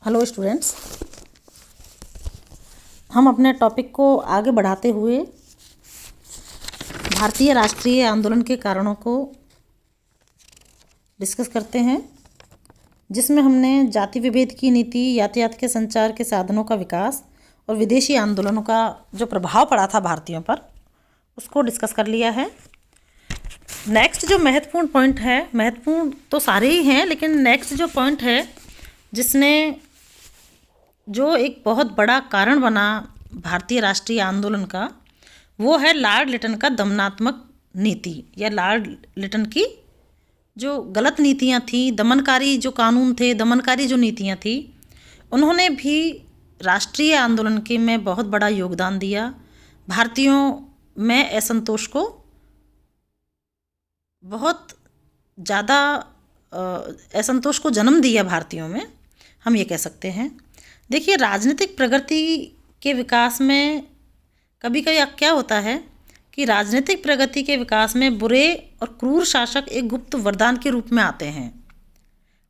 Hello students, हम अपने topic को आगे बढ़ाते हुए भारतीय राष्ट्रीय आंदोलन के कारणों को डिस्कस करते हैं, जिसमें हमने जाति विभेद की नीति, यातायात के संचार के साधनों का विकास और विदेशी आंदोलनों का जो प्रभाव पड़ा था भारतीयों पर, उसको डिस्कस कर लिया है। नेक्स्ट जो महत्वपूर्ण पॉइंट है, महत्वपूर्ण तो सारे ही हैं, लेकिन नेक्स्ट जो पॉइंट है जिसने जो एक बहुत बड़ा कारण बना भारतीय राष्ट्रीय आंदोलन का, वो है लॉर्ड लिटन का दमनात्मक नीति, या लॉर्ड लिटन की जो गलत नीतियां थी, दमनकारी जो कानून थे, दमनकारी जो नीतियां थी, उन्होंने भी राष्ट्रीय आंदोलन के में बहुत बड़ा योगदान दिया। भारतीयों में असंतोष को बहुत ज़्यादा असंतोष को जन्म दिया भारतीयों में, हम ये कह सकते हैं। देखिए, राजनीतिक प्रगति के विकास में कभी कभी क्या होता है कि राजनीतिक प्रगति के विकास में बुरे और क्रूर शासक एक गुप्त वरदान के रूप में आते हैं।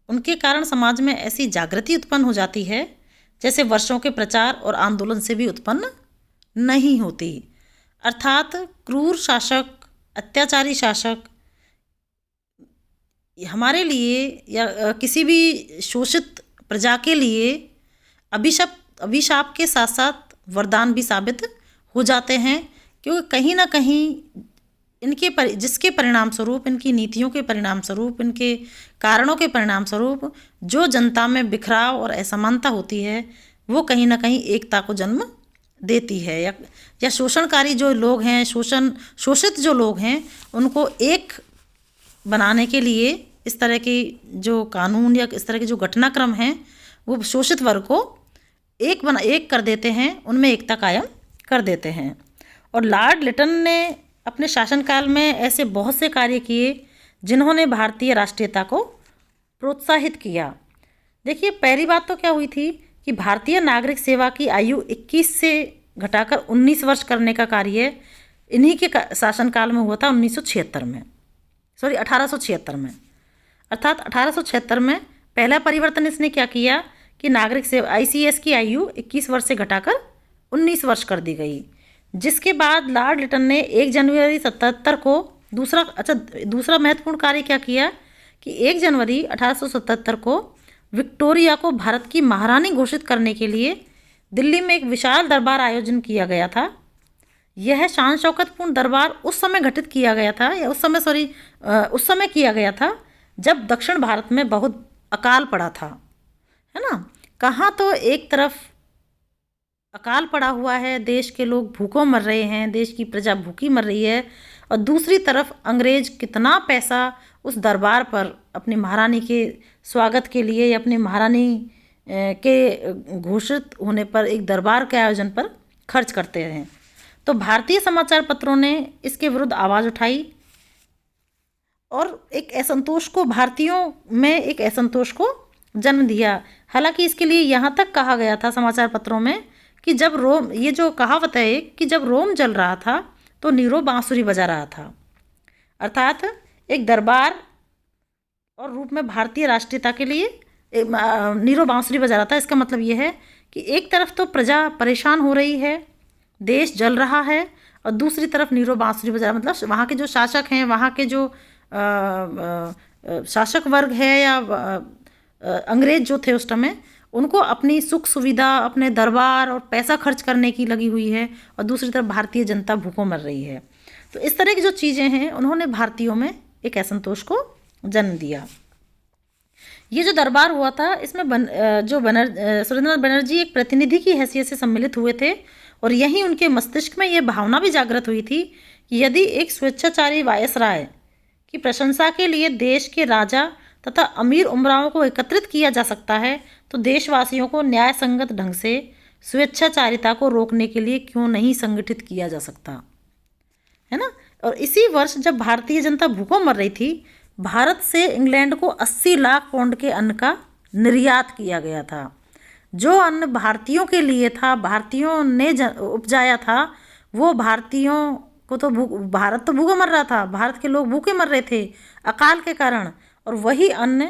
उनके कारण समाज में ऐसी जागृति उत्पन्न हो जाती है जैसे वर्षों के प्रचार और आंदोलन से भी उत्पन्न नहीं होती। अर्थात क्रूर शासक, अत्याचारी शासक हमारे लिए या किसी भी शोषित प्रजा के लिए अभिशाप के साथ साथ वरदान भी साबित हो जाते हैं, क्योंकि कहीं ना कहीं जिसके परिणाम स्वरूप, इनकी नीतियों के परिणाम स्वरूप, इनके कारणों के परिणाम स्वरूप जो जनता में बिखराव और असमानता होती है, वो कहीं ना कहीं एकता को जन्म देती है, या शोषणकारी जो लोग हैं, शोषित जो लोग हैं, उनको एक बनाने के लिए इस तरह की जो कानून या इस तरह के जो घटनाक्रम हैं, वो शोषित वर्ग को एक कर देते हैं, उनमें एकता कायम कर देते हैं। और लॉर्ड लिटन ने अपने शासनकाल में ऐसे बहुत से कार्य किए जिन्होंने भारतीय राष्ट्रीयता को प्रोत्साहित किया। देखिए, पहली बात तो क्या हुई थी कि भारतीय नागरिक सेवा की आयु 21 से घटाकर 19 वर्ष करने का कार्य इन्हीं के शासनकाल में हुआ था, 1876 में। अर्थात 1876 में पहला परिवर्तन इसने क्या किया कि नागरिक सेवा ICS की आयु 21 वर्ष से घटाकर 19 वर्ष कर दी गई। जिसके बाद लॉर्ड लिटन ने 1 जनवरी 77 को दूसरा महत्वपूर्ण कार्य क्या किया कि 1 जनवरी 1877 को विक्टोरिया को भारत की महारानी घोषित करने के लिए दिल्ली में एक विशाल दरबार आयोजन किया गया था। यह शान शौकतपूर्ण दरबार उस समय किया गया था जब दक्षिण भारत में बहुत अकाल पड़ा था, है ना। कहाँ तो एक तरफ अकाल पड़ा हुआ है, देश के लोग भूखों मर रहे हैं, देश की प्रजा भूखी मर रही है, और दूसरी तरफ अंग्रेज कितना पैसा उस दरबार पर अपनी महारानी के स्वागत के लिए या अपनी महारानी के घोषित होने पर एक दरबार के आयोजन पर खर्च करते हैं। तो भारतीय समाचार पत्रों ने इसके विरुद्ध आवाज़ उठाई और भारतियों में एक असंतोष को जन्म दिया। हालांकि इसके लिए यहाँ तक कहा गया था समाचार पत्रों में कि जब रोम, ये जो कहावत है कि जब रोम जल रहा था तो नीरो बांसुरी बजा रहा था। अर्थात एक दरबार और रूप में भारतीय राष्ट्रीयता के लिए नीरो बांसुरी बजा रहा था। इसका मतलब ये है कि एक तरफ तो प्रजा परेशान हो रही है, देश जल रहा है, और दूसरी तरफ नीरो बांसुरी बजा रहा, मतलब वहाँ के जो शासक हैं, वहाँ के जो शासक वर्ग है या अंग्रेज जो थे उस समय, उनको अपनी सुख सुविधा, अपने दरबार और पैसा खर्च करने की लगी हुई है, और दूसरी तरफ भारतीय जनता भूखों मर रही है। तो इस तरह की जो चीज़ें हैं, उन्होंने भारतीयों में एक असंतोष को जन्म दिया। ये जो दरबार हुआ था, इसमें सुरेंद्रनाथ बनर्जी एक प्रतिनिधि की हैसियत से सम्मिलित हुए थे, और यहीं उनके मस्तिष्क में ये भावना भी जागृत हुई थी कि यदि एक स्वेच्छाचारी वायसराय की प्रशंसा के लिए देश के राजा तथा अमीर उमराओं को एकत्रित किया जा सकता है, तो देशवासियों को न्याय संगत ढंग से स्वेच्छाचारिता को रोकने के लिए क्यों नहीं संगठित किया जा सकता, है ना। और इसी वर्ष जब भारतीय जनता भूखों मर रही थी, भारत से इंग्लैंड को 80 लाख पाउंड के अन्न का निर्यात किया गया था। जो अन्न भारतीयों के लिए था, भारतीयों ने उपजाया था, वो भारतीयों को तो भारत तो भूखा मर रहा था, भारत के लोग भूखे मर रहे थे अकाल के कारण, और वही अन्न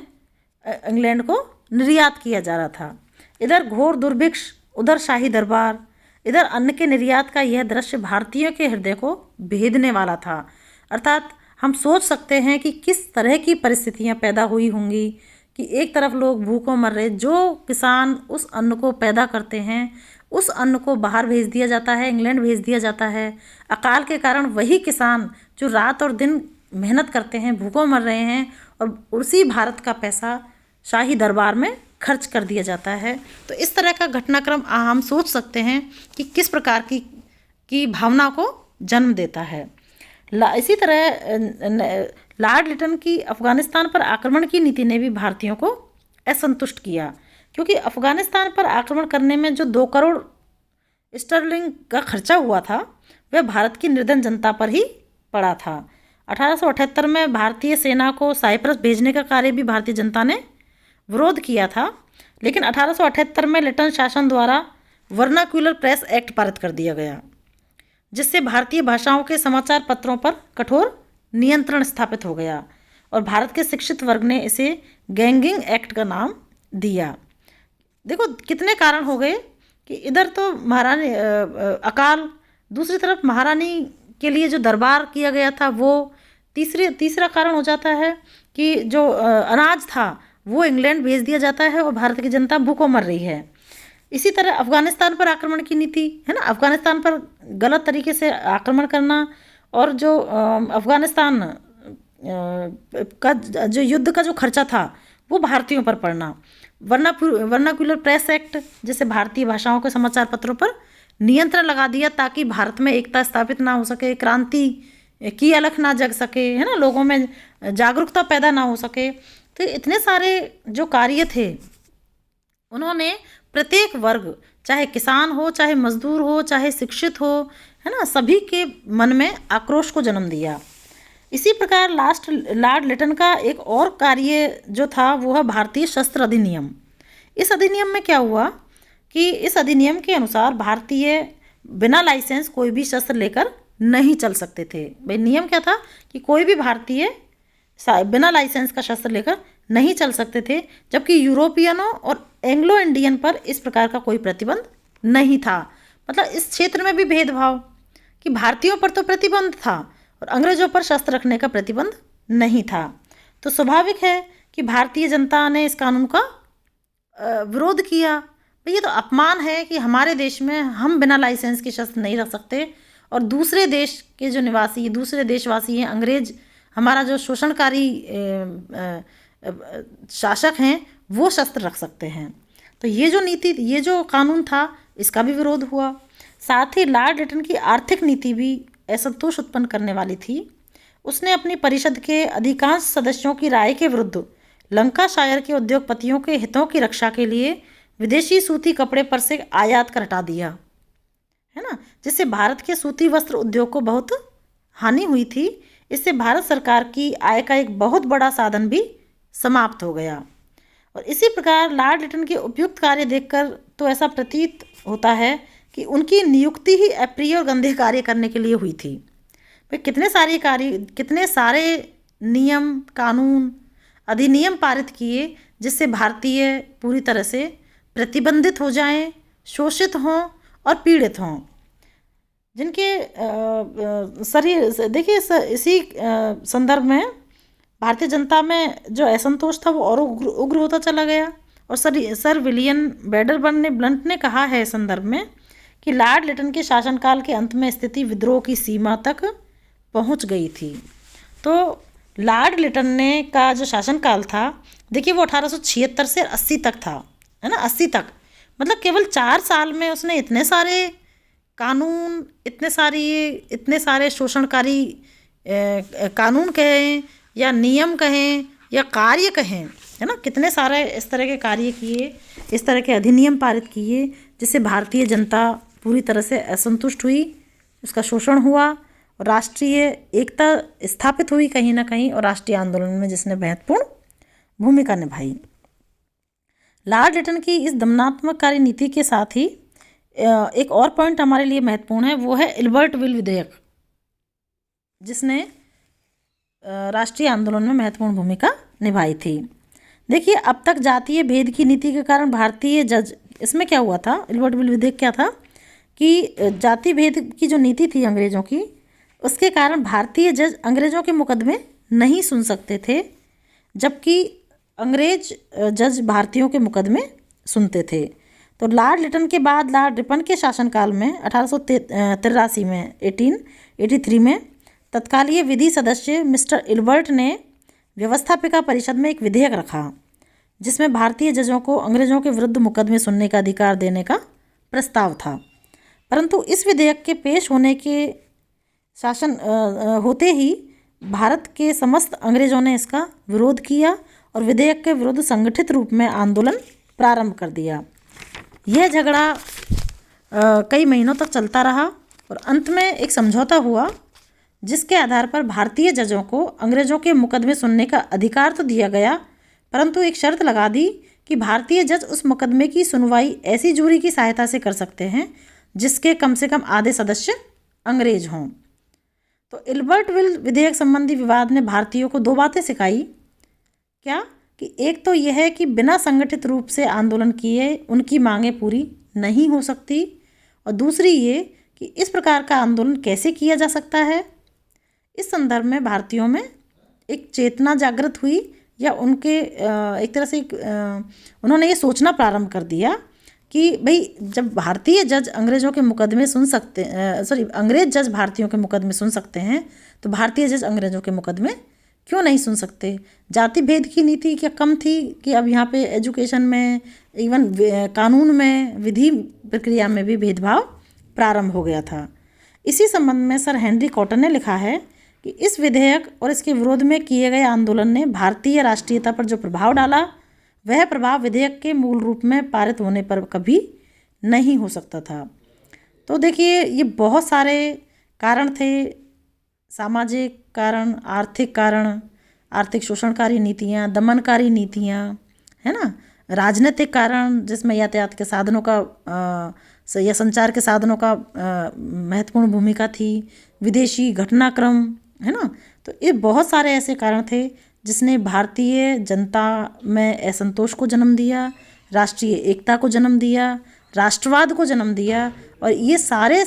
इंग्लैंड को निर्यात किया जा रहा था। इधर घोर दुर्भिक्ष, उधर शाही दरबार, इधर अन्न के निर्यात का यह दृश्य भारतीयों के हृदय को भेदने वाला था। अर्थात हम सोच सकते हैं कि किस तरह की परिस्थितियां पैदा हुई होंगी कि एक तरफ लोग भूखों मर रहे, जो किसान उस अन्न को पैदा करते हैं उस अन्न को बाहर भेज दिया जाता है, इंग्लैंड भेज दिया जाता है। अकाल के कारण वही किसान जो रात और दिन मेहनत करते हैं भूखों मर रहे हैं, और उसी भारत का पैसा शाही दरबार में खर्च कर दिया जाता है। तो इस तरह का घटनाक्रम हम सोच सकते हैं कि किस प्रकार की भावना को जन्म देता है। इसी तरह लॉर्ड लिटन की अफ़गानिस्तान पर आक्रमण की नीति ने भी भारतीयों को असंतुष्ट किया, क्योंकि अफ़गानिस्तान पर आक्रमण करने में जो 2 करोड़ स्टर्लिंग का खर्चा हुआ था वह भारत की निर्धन जनता पर ही पड़ा था। 1878 में भारतीय सेना को साइप्रस भेजने का कार्य भी भारतीय जनता ने विरोध किया था, लेकिन 1878 में लिटन शासन द्वारा वर्नाक्यूलर प्रेस एक्ट पारित कर दिया गया, जिससे भारतीय भाषाओं के समाचार पत्रों पर कठोर नियंत्रण स्थापित हो गया, और भारत के शिक्षित वर्ग ने इसे गैंगिंग एक्ट का नाम दिया। देखो कितने कारण हो गए कि इधर तो महारानी अकाल, दूसरी तरफ महारानी के लिए जो दरबार किया गया था वो, तीसरा कारण हो जाता है कि जो अनाज था वो इंग्लैंड भेज दिया जाता है और भारत की जनता भूखों मर रही है। इसी तरह अफ़गानिस्तान पर आक्रमण की नीति है ना, अफ़गानिस्तान पर गलत तरीके से आक्रमण करना, और जो अफ़गानिस्तान का जो युद्ध का जो खर्चा था वो भारतीयों पर पड़ना। वर्नाक्यूलर प्रेस एक्ट, जैसे भारतीय भाषाओं के समाचार पत्रों पर नियंत्रण लगा दिया ताकि भारत में एकता स्थापित ना हो सके, क्रांति की अलख ना जग सके, है ना, लोगों में जागरूकता पैदा ना हो सके। तो इतने सारे जो कार्य थे उन्होंने प्रत्येक वर्ग, चाहे किसान हो, चाहे मजदूर हो, चाहे शिक्षित हो, है ना, सभी के मन में आक्रोश को जन्म दिया। इसी प्रकार लॉर्ड लिटन का एक और कार्य जो था वो है भारतीय शस्त्र अधिनियम। इस अधिनियम में क्या हुआ कि इस अधिनियम के अनुसार भारतीय बिना लाइसेंस कोई भी शस्त्र लेकर नहीं चल सकते थे। भाई नियम क्या था कि कोई भी भारतीय बिना लाइसेंस का शस्त्र लेकर नहीं चल सकते थे, जबकि यूरोपियनों और एंग्लो इंडियन पर इस प्रकार का कोई प्रतिबंध नहीं था। मतलब इस क्षेत्र में भी भेदभाव कि भारतीयों पर तो प्रतिबंध था और अंग्रेजों पर शस्त्र रखने का प्रतिबंध नहीं था। तो स्वाभाविक है कि भारतीय जनता ने इस कानून का विरोध किया। ये तो अपमान है कि हमारे देश में हम बिना लाइसेंस के शस्त्र नहीं रख सकते और दूसरे देश के जो निवासी, दूसरे देशवासी हैं, अंग्रेज, हमारा जो शोषणकारी शासक हैं, वो शस्त्र रख सकते हैं। तो ये जो नीति, ये जो कानून था, इसका भी विरोध हुआ। साथ ही लॉर्ड लिटन की आर्थिक नीति भी असंतोष उत्पन्न करने वाली थी। उसने अपनी परिषद के अधिकांश सदस्यों की राय के विरुद्ध लंकाशायर के उद्योगपतियों के हितों की रक्षा के लिए विदेशी सूती कपड़े पर से आयात कर हटा दिया, है ना, जिससे भारत के सूती वस्त्र उद्योग को बहुत हानि हुई थी। इससे भारत सरकार की आय का एक बहुत बड़ा साधन भी समाप्त हो गया। और इसी प्रकार लॉर्ड लिटन के उपयुक्त कार्य देखकर तो ऐसा प्रतीत होता है कि उनकी नियुक्ति ही अप्रिय और गंदे कार्य करने के लिए हुई थी। भाई कितने सारे नियम, कानून, अधिनियम पारित किए जिससे भारतीय पूरी तरह से प्रतिबंधित हो जाएं, शोषित हों और पीड़ित हों, जिनके शरीर देखिए। इसी संदर्भ में भारतीय जनता में जो असंतोष था वो और उग्र होता चला गया। और सर विलियम ब्लंट ने कहा है इस संदर्भ में कि लॉर्ड लिटन के शासनकाल के अंत में स्थिति विद्रोह की सीमा तक पहुंच गई थी। तो लॉर्ड लिटन ने का जो शासनकाल था, देखिए, वो 1876 से 80 तक था, है ना, 80 तक। मतलब केवल 4 साल में उसने इतने सारे कानून, इतने सारे शोषणकारी कानून कहें या नियम कहें या कार्य कहें, है ना, कितने सारे इस तरह के कार्य किए, इस तरह के अधिनियम पारित किए जिससे भारतीय जनता पूरी तरह से असंतुष्ट हुई, उसका शोषण हुआ और राष्ट्रीय एकता स्थापित हुई कहीं ना कहीं, और राष्ट्रीय आंदोलन में जिसने महत्वपूर्ण भूमिका निभाई। लॉर्ड लिटन की इस दमनात्मककारी नीति के साथ ही एक और पॉइंट हमारे लिए महत्वपूर्ण है, वो है एल्बर्ट विल विधेयक, जिसने राष्ट्रीय आंदोलन में महत्वपूर्ण भूमिका निभाई थी। देखिए, अब तक जातीय भेद की नीति के कारण भारतीय जज इसमें क्या हुआ था, इल्बर्ट विल विधेयक क्या था कि जाति भेद की जो नीति थी अंग्रेज़ों की, उसके कारण भारतीय जज अंग्रेज़ों के मुकदमे नहीं सुन सकते थे, जबकि अंग्रेज जज भारतीयों के मुकदमे सुनते थे। तो लॉर्ड लिटन के बाद लॉर्ड रिपन के शासनकाल में 1883 में 1883 में तत्कालीय विधि सदस्य मिस्टर इल्बर्ट ने व्यवस्थापिका परिषद में एक विधेयक रखा, जिसमें भारतीय जजों को अंग्रेज़ों के विरुद्ध मुकदमे सुनने का अधिकार देने का प्रस्ताव था। परंतु इस विधेयक के पेश होने के शासन होते ही भारत के समस्त अंग्रेज़ों ने इसका विरोध किया और विधेयक के विरुद्ध संगठित रूप में आंदोलन प्रारंभ कर दिया। यह झगड़ा कई महीनों तक चलता रहा और अंत में एक समझौता हुआ, जिसके आधार पर भारतीय जजों को अंग्रेज़ों के मुकदमे सुनने का अधिकार तो दिया गया, परंतु एक शर्त लगा दी कि भारतीय जज उस मुकदमे की सुनवाई ऐसी जूरी की सहायता से कर सकते हैं जिसके कम से कम आधे सदस्य अंग्रेज हों। तो इल्बर्ट विल विधेयक संबंधी विवाद ने भारतीयों को दो बातें सिखाई। क्या कि एक तो यह है कि बिना संगठित रूप से आंदोलन किए उनकी मांगें पूरी नहीं हो सकती, और दूसरी ये कि इस प्रकार का आंदोलन कैसे किया जा सकता है। इस संदर्भ में भारतीयों में एक चेतना जागृत हुई, या उनके एक तरह से उन्होंने ये सोचना प्रारंभ कर दिया कि भाई जब भारतीय जज अंग्रेज़ों के मुकदमे सुन सकते अंग्रेज जज भारतीयों के मुकदमे सुन सकते हैं, तो भारतीय जज अंग्रेज़ों के मुकदमे क्यों नहीं सुन सकते। जाति भेद की नीति क्या कम थी कि अब यहाँ पे एजुकेशन में, इवन कानून में, विधि प्रक्रिया में भी भेदभाव प्रारंभ हो गया था। इसी संबंध में सर हेनरी कॉटन ने लिखा है कि इस विधेयक और इसके विरोध में किए गए आंदोलन ने भारतीय राष्ट्रीयता पर जो प्रभाव डाला, वह प्रभाव विधेयक के मूल रूप में पारित होने पर कभी नहीं हो सकता था। तो देखिए, ये बहुत सारे कारण थे, सामाजिक कारण, आर्थिक कारण, आर्थिक शोषणकारी नीतियाँ, दमनकारी नीतियाँ, है ना, राजनीतिक कारण जिसमें यातायात के साधनों का या संचार के साधनों का महत्वपूर्ण भूमिका थी, विदेशी घटनाक्रम, है ना। तो ये बहुत सारे ऐसे कारण थे जिसने भारतीय जनता में असंतोष को जन्म दिया, राष्ट्रीय एकता को जन्म दिया, राष्ट्रवाद को जन्म दिया, और ये सारे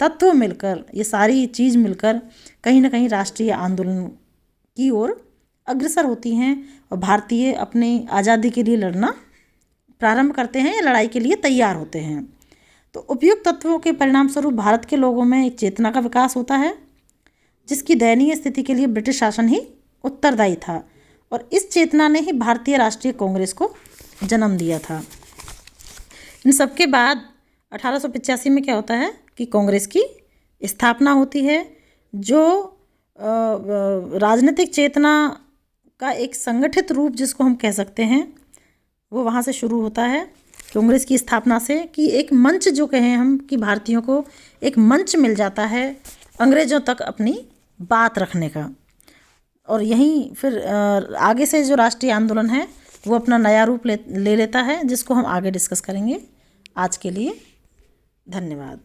तत्व मिलकर, ये सारी चीज़ मिलकर कहीं ना कहीं राष्ट्रीय आंदोलन की ओर अग्रसर होती हैं और भारतीय अपनी आज़ादी के लिए लड़ना प्रारंभ करते हैं या लड़ाई के लिए तैयार होते हैं। तो उपयुक्त तत्वों के परिणाम स्वरूप भारत के लोगों में एक चेतना का विकास होता है, जिसकी दयनीय स्थिति के लिए ब्रिटिश शासन ही उत्तरदायी था, और इस चेतना ने ही भारतीय राष्ट्रीय कांग्रेस को जन्म दिया था। इन सब के बाद 1885 में क्या होता है कि कांग्रेस की स्थापना होती है, जो राजनीतिक चेतना का एक संगठित रूप जिसको हम कह सकते हैं, वो वहाँ से शुरू होता है कांग्रेस की स्थापना से, कि एक मंच जो कहें हम, कि भारतीयों को एक मंच मिल जाता है अंग्रेज़ों तक अपनी बात रखने का। और यहीं फिर आगे से जो राष्ट्रीय आंदोलन है वो अपना नया रूप ले लेता है, जिसको हम आगे डिस्कस करेंगे। आज के लिए धन्यवाद।